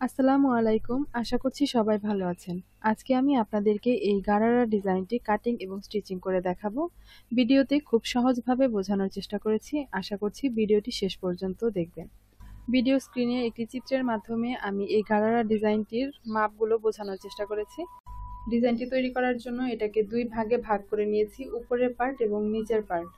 আসসালামু আলাইকুম। আশা করছি সবাই ভালো আছেন। আজকে আমি আপনাদেরকে এই গারারা ডিজাইনটি কাটিং এবং স্টিচিং করে দেখাবো। ভিডিওতে খুব সহজভাবে বোঝানোর চেষ্টা করেছি। আশা করছি ভিডিওটি শেষ পর্যন্ত দেখবেন। ভিডিও স্ক্রিনে একটি চিত্রের মাধ্যমে আমি এই গারারা ডিজাইনটির মাপগুলো বোঝানোর চেষ্টা করেছি। ডিজাইনটি তৈরি করার জন্য এটাকে দুই ভাগে ভাগ করে নিয়েছি, উপরের পার্ট এবং নিচের পার্ট।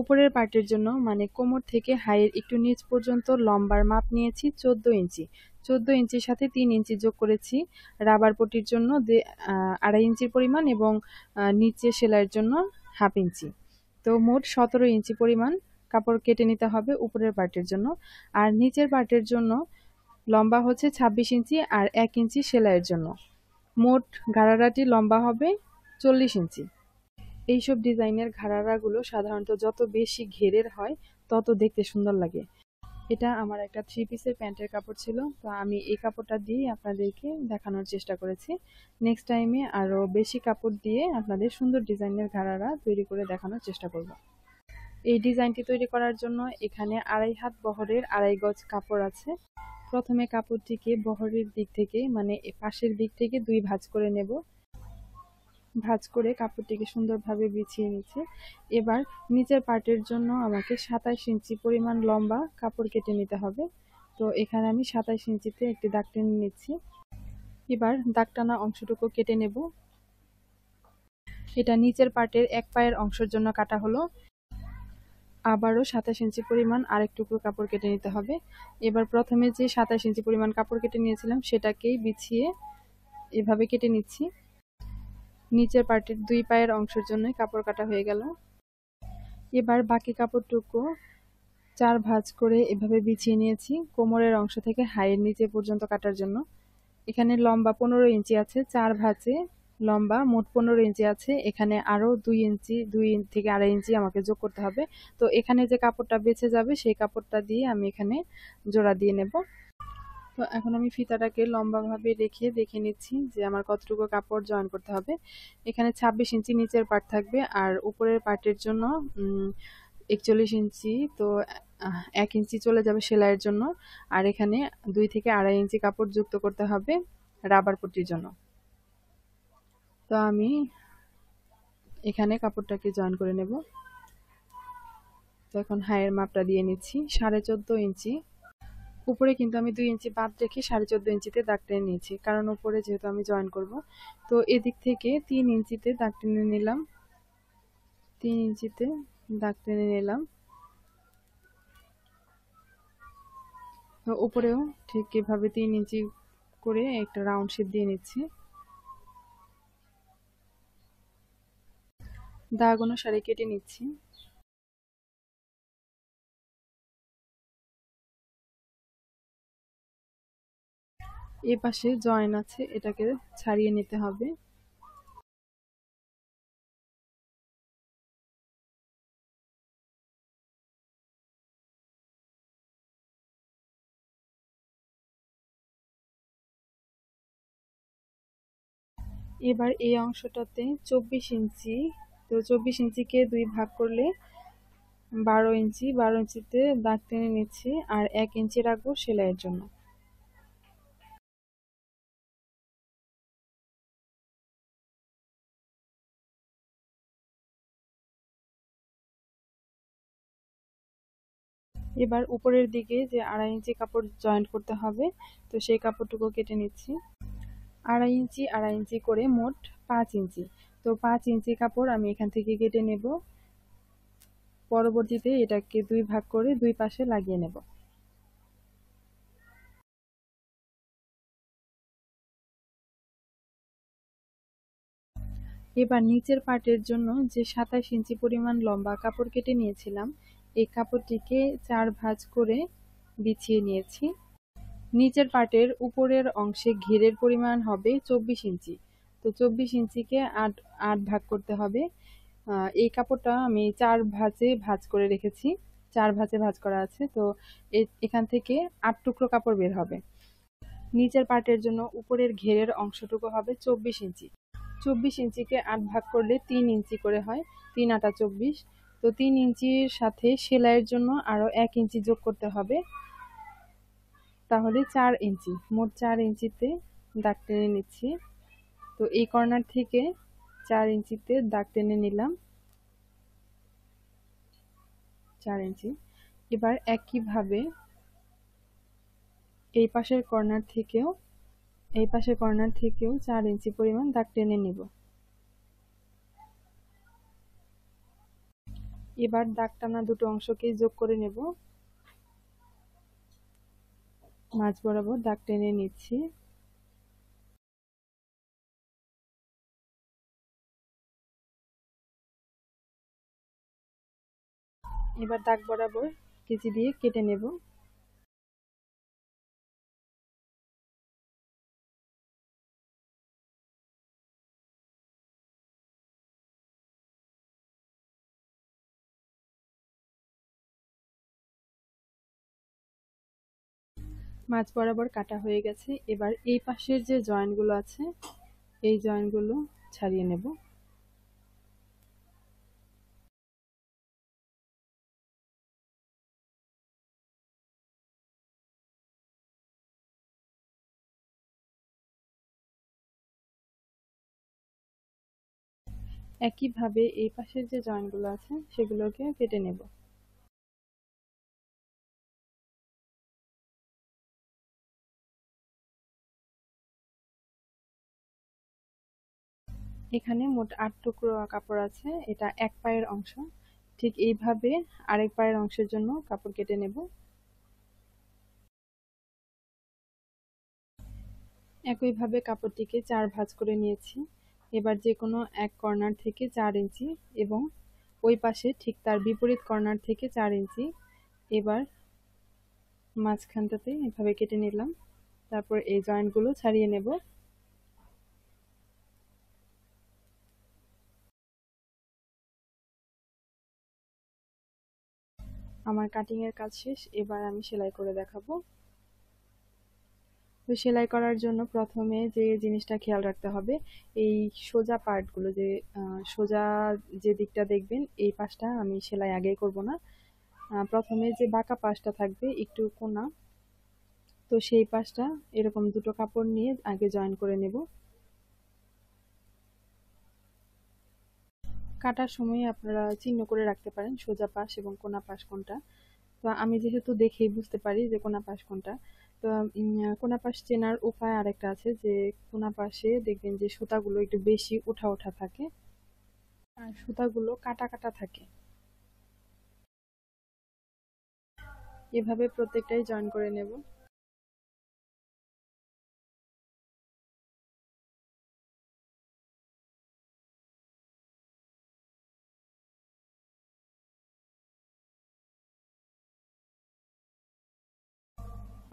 উপরের পার্টের জন্য মানে কোমর থেকে হাইয়ের একটু নিচ পর্যন্ত লম্বার মাপ নিয়েছি 14 ইঞ্চি। 14 ইঞ্চির সাথে 3 ইঞ্চি যোগ করেছি রাবার পটির জন্য 2.5 ইঞ্চির পরিমাণ এবং নিচে সেলাইয়ের জন্য 1/2 ইঞ্চি। তো মোট 17 ইঞ্চি পরিমাণ কাপড় কেটে নিতে হবে উপরের পার্টের জন্য। আর নিচের পার্টের জন্য লম্বা হচ্ছে 26 ইঞ্চি আর 1 ইঞ্চি সেলাইয়ের জন্য। মোট ঘাড়ারাটি লম্বা হবে 40 ইঞ্চি। এইসব ডিজাইনের ঘাড়ারাগুলো সাধারণত যত বেশি ঘেরের হয় তত দেখতে সুন্দর লাগে। এটা আমার একটা 3 পিসের প্যান্টের কাপড় ছিল, তো আমি এই কাপড়টা দিয়ে আপনাদেরকে দেখানোর চেষ্টা করেছি। নেক্সট টাইমে আরও বেশি কাপড় দিয়ে আপনাদের সুন্দর ডিজাইনের ঘাড়ারা তৈরি করে দেখানোর চেষ্টা করব। এই ডিজাইনটি তৈরি করার জন্য এখানে 2.5 হাত বহরের 2.5 গজ কাপড় আছে। প্রথমে কাপড়টিকে বহরের দিক থেকে মানে পাশের দিক থেকে 2 ভাঁজ করে নেব। ভাঁজ করে কাপড়টিকে সুন্দরভাবে বিছিয়ে নিচ্ছি। এবার নিচের পার্টের জন্য আমাকে 27 ইঞ্চি পরিমাণ লম্বা কাপড় কেটে নিতে হবে। তো এখানে আমি 27 ইঞ্চিতে একটি দাগ টেনে নিচ্ছি। এবার দাগ টানা অংশটুকু কেটে নেব। এটা নিচের পার্টের এক পায়ের অংশের জন্য কাটা হলো। আবারও 27 ইঞ্চি পরিমাণ আরেক টুকরো কাপড় কেটে নিতে হবে। এবার প্রথমে যে 27 ইঞ্চি পরিমাণ কাপড় কেটে নিয়েছিলাম সেটাকেই বিছিয়ে এভাবে কেটে নিচ্ছি। নিচের পার্টের 2 পায়ের অংশের জন্য কাপড় কাটা হয়ে গেল। এবার বাকি কাপড়টুকু 4 ভাঁজ করে এভাবে বিছিয়ে নিয়েছি কোমরের অংশ থেকে হাইয়ের নিচে পর্যন্ত কাটার জন্য। এখানে লম্বা 15 ইঞ্চি আছে, 4 ভাঁজে লম্বা মোট 15 ইঞ্চি আছে। এখানে আরও 2 ইঞ্চি 2 থেকে 2.5 ইঞ্চি আমাকে যোগ করতে হবে। তো এখানে যে কাপড়টা বেঁচে যাবে সেই কাপড়টা দিয়ে আমি এখানে জোড়া দিয়ে নেব। তো এখন আমি ফিতাটাকে লম্বাভাবে রেখে দেখে নিচ্ছি যে আমার কতটুকু কাপড় জয়েন করতে হবে। এখানে 26 ইঞ্চি নিচের পার্ট থাকবে আর উপরের পার্টের জন্য 41 ইঞ্চি। তো 1 ইঞ্চি চলে যাবে সেলাইয়ের জন্য। আর এখানে 2 থেকে 2.5 ইঞ্চি কাপড় যুক্ত করতে হবে রাবার পট্টির জন্য। তো আমি এখানে কাপড়টাকে জয়েন করে নেব। তো এখন হাইয়ের মাপটা দিয়ে নিচ্ছি 14.5 ইঞ্চি। উপরে কিন্তু আমি 2 ইঞ্চি বাদ রেখে 14.5 ইঞ্চিতে দাগ টেনে নিয়েছি, কারণ উপরে যেহেতু আমি জয়েন করব। তো এদিক থেকে 3 ইঞ্চিতে দাগ টেনে নিলাম। 3 ইঞ্চিতে দাগ টেনে নিলাম। তো উপরেও ঠিক এভাবে 3 ইঞ্চি করে একটা রাউন্ড শেপ দিয়ে নিচ্ছি। দাগ অনুসারে কেটে নিচ্ছি। এ পাশে জয়েন আছে, এটাকে ছাড়িয়ে নিতে হবে। এবার এই অংশটাতে 24 ইঞ্চি। তো 24 ইঞ্চিকে 2 ভাগ করলে 12 ইঞ্চি। 12 ইঞ্চিতে দাগ টেনে নিচ্ছি আর 1 ইঞ্চি রাখবো সেলাইয়ের জন্য। এবার উপরের দিকে যে 2.5 ইঞ্চি কাপড় জয়েন্ট করতে হবে, তো সেই কাপড়টুকু কেটে নিচ্ছি। 2.5 ইঞ্চি 2.5 ইঞ্চি করে মোট 5 ইঞ্চি। তো 5 ইঞ্চি কাপড় আমি এখান থেকে কেটে নেব। পরবর্তীতে এটাকে 2 ভাগ করে 2 পাশে লাগিয়ে নেব। এবার নিচের পার্টের জন্য যে 27 ইঞ্চি পরিমাণ লম্বা কাপড় কেটে নিয়েছিলাম, এই কাপড়টিকে 4 ভাঁজ করে বিছিয়ে নিয়েছি। নিচের পার্টের উপরের অংশে ঘেরের পরিমাণ হবে 24 ইঞ্চি। তো 24 ইঞ্চিকে 8 ভাগ করতে হবে। এই কাপড়টা আমি 4 ভাঁজে ভাঁজ করে রেখেছি, 4 ভাঁজে ভাঁজ করা আছে। তো এখান থেকে 8 টুকরো কাপড় বের হবে। নিচের পার্টের জন্য উপরের ঘেরের অংশটুকু হবে 24 ইঞ্চি। 24 ইঞ্চিকে 8 ভাগ করলে 3 ইঞ্চি করে হয়, 3 8 24। তো 3 ইঞ্চির সাথে সেলাইয়ের জন্য আরও 1 ইঞ্চি যোগ করতে হবে। তাহলে 4 ইঞ্চি, মোট 4 ইঞ্চিতে দাগ টেনে নিচ্ছি। তো এই কর্নার থেকে 4 ইঞ্চিতে দাগ টেনে নিলাম, 4 ইঞ্চি। এবার একইভাবে এই পাশের কর্নার থেকেও 4 ইঞ্চি পরিমাণ দাগ টেনে নিব। এবার দাগ টানা দুটো অংশকে যোগ করে নেব, মাঝ বরাবর দাগ টেনে নিচ্ছি। এবার দাগ বরাবর কেচি দিয়ে কেটে নেব। মাঝ বরাবর কাটা হয়ে গেছে। এবার এই পাশের যে জয়েন্টগুলো আছে এই জয়েন্টগুলো ছাড়িয়ে নেব। একইভাবে এই পাশের যে জয়েন্টগুলো আছে সেগুলোকে কেটে নেব। এখানে মোট 8 টুকরো কাপড় আছে, এটা এক পায়ের অংশ। ঠিক এইভাবে আরেক পায়ের অংশের জন্য কাপড় কেটে নেব। একইভাবে কাপড়টিকে 4 ভাঁজ করে নিয়েছি। এবার যে কোনো এক কর্নার থেকে 4 ইঞ্চি এবং ওই পাশে ঠিক তার বিপরীত কর্নার থেকে 4 ইঞ্চি, এবার মাঝখানটাতে এভাবে কেটে নিলাম। তারপর এই জয়েন্টগুলো ছাড়িয়ে নেব। আমার কাটিং এর কাজ শেষ, এবার আমি সেলাই করে দেখাবো। তো সেলাই করার জন্য প্রথমে যে জিনিসটা খেয়াল রাখতে হবে, এই সোজা পার্টগুলো যে সোজা যে দিকটা দেখবেন এই পাশটা আমি সেলাই আগেই করব না। প্রথমে যে বাঁকা পাশটা থাকবে একটু কোনা, তো সেই পাশটা এরকম দুটো কাপড় নিয়ে আগে জয়েন করে নেব। কাটার সময় আপনারা চিহ্ন করে রাখতে পারেন সোজা পাশ এবং কোনা পাশ কোনটা। তো আমি যেহেতু দেখেই বুঝতে পারি যে কোনা পাশ কোনটা, তো কোনা পাশ চেনার উপায় আরেকটা আছে, যে কোনা পাশে দেখবেন যে সুতাগুলো একটু বেশি ওঠা ওঠা থাকে আর সুতাগুলো কাটা কাটা থাকে। এভাবে প্রত্যেকটাই জয়েন করে নেব।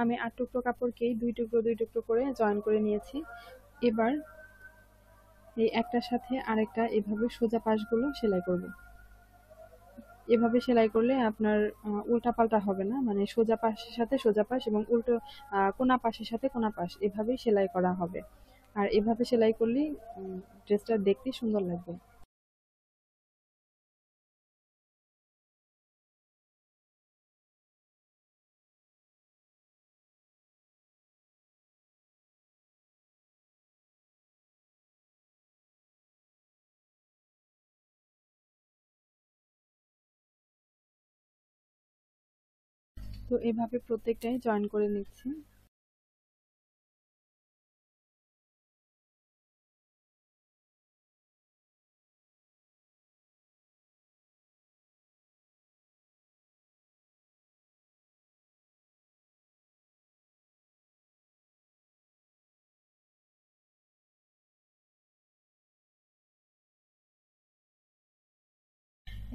আমি 8 টুকরো কাপড়কেই 2 টুকরো 2 টুকরো করে জয়েন করে নিয়েছি। এবার এই একটার সাথে আরেকটা এভাবে সোজা পাশগুলো সেলাই করব। এভাবে সেলাই করলে আপনার উল্টা পাল্টা হবে না, মানে সোজা পাশের সাথে সোজা পাশ এবং উল্টো কোনা পাশের সাথে কোনা পাশ এভাবেই সেলাই করা হবে। আর এভাবে সেলাই করলেই ড্রেসটা দেখতে সুন্দর লাগবে। তো এভাবে প্রত্যেকটাই জয়েন করে নিচ্ছি।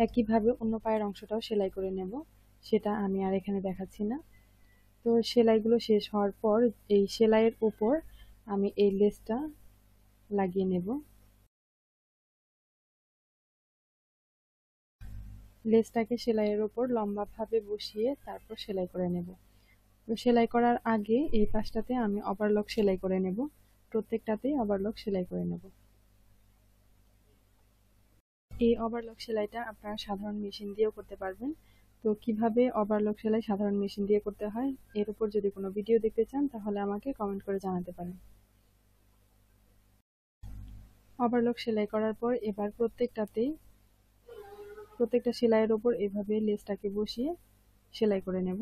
একইভাবে অন্য পায়ের অংশটাও সেলাই করে নেব, সেটা আমি আর এখানে দেখাচ্ছি না। তো সেলাইগুলো শেষ হওয়ার পর এই সেলাইয়ের উপর আমি এই লেসটা লাগিয়ে নেব। লেসটাকে সেলাইয়ের উপর লম্বাভাবে বসিয়ে তারপর সেলাই করে নেব। তো সেলাই করার আগে এই পাশটাতে আমি ওভারলক সেলাই করে নেব, প্রত্যেকটাতেই ওভারলক সেলাই করে নেব। এই ওভারলক সেলাইটা আপনারা সাধারণ মেশিন দিয়েও করতে পারবেন। তো কিভাবে ওভারলক সেলাই সাধারণ মেশিন দিয়ে করতে হয় এর উপর যদি কোনো ভিডিও দেখতে চান তাহলে আমাকে কমেন্ট করে জানাতে পারেন। ওভারলক সেলাই করার পর এবার প্রত্যেকটা সেলাইয়ের ওপর এভাবে লেসটাকে বসিয়ে সেলাই করে নেব।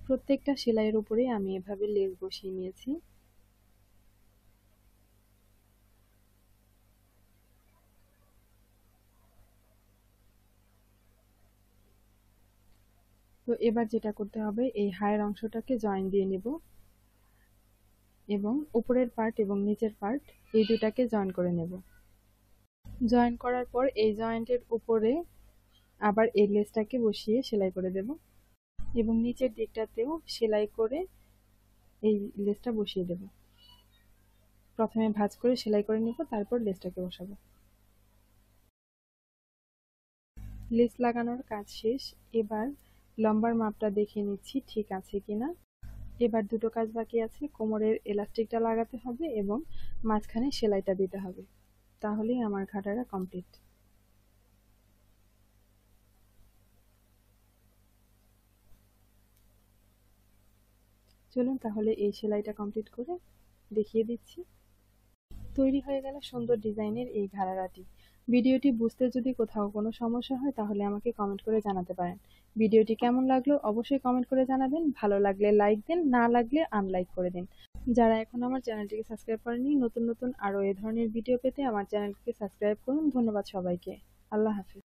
প্রত্যেকটা সেলাইয়ের উপরে আমি এভাবে লেস বসিয়ে নিয়েছি। তো এবার যেটা করতে হবে, এই হায়ের অংশটাকে জয়েন দিয়ে নেব এবং উপরের পার্ট এবং নিচের পার্ট এই দুটাকে জয়েন করে নেব। জয়েন করার পর এই জয়েন্টের উপরে আবার এই লেসটাকে বসিয়ে সেলাই করে দেব এবং নিচের দিকটাতেও সেলাই করে এই লেসটা বসিয়ে দেব। প্রথমে ভাঁজ করে সেলাই করে নিব, তারপর লেসটাকে বসাবো। লেস লাগানোর কাজ শেষ। এবার লম্বার মাপটা দেখে নিচ্ছি ঠিক আছে কিনা। এবার দুটো কাজ বাকি আছে, কোমরের এলাস্টিকটা লাগাতে হবে এবং মাঝখানে সেলাইটা দিতে হবে, তাহলেই আমার ঘাড়ারা কমপ্লিট। চলুন তাহলে এই সেলাইটা কমপ্লিট করে দেখিয়ে দিচ্ছি। তৈরি হয়ে গেল সুন্দর ডিজাইনের এই ঘাড়ারাটি। ভিডিওটি বুঝতে যদি কোথাও কোনো সমস্যা হয় তাহলে আমাকে কমেন্ট করে জানাতে পারেন। ভিডিওটি কেমন লাগলো অবশ্যই কমেন্ট করে জানাবেন। ভালো লাগলে লাইক দিন, না লাগলে আনলাইক করে দিন। যারা এখন আমার চ্যানেলটিকে সাবস্ক্রাইব করেনি, নতুন নতুন আরও এ ধরনের ভিডিও পেতে আমার চ্যানেলটিকে সাবস্ক্রাইব করুন। ধন্যবাদ সবাইকে। আল্লাহ হাফেজ।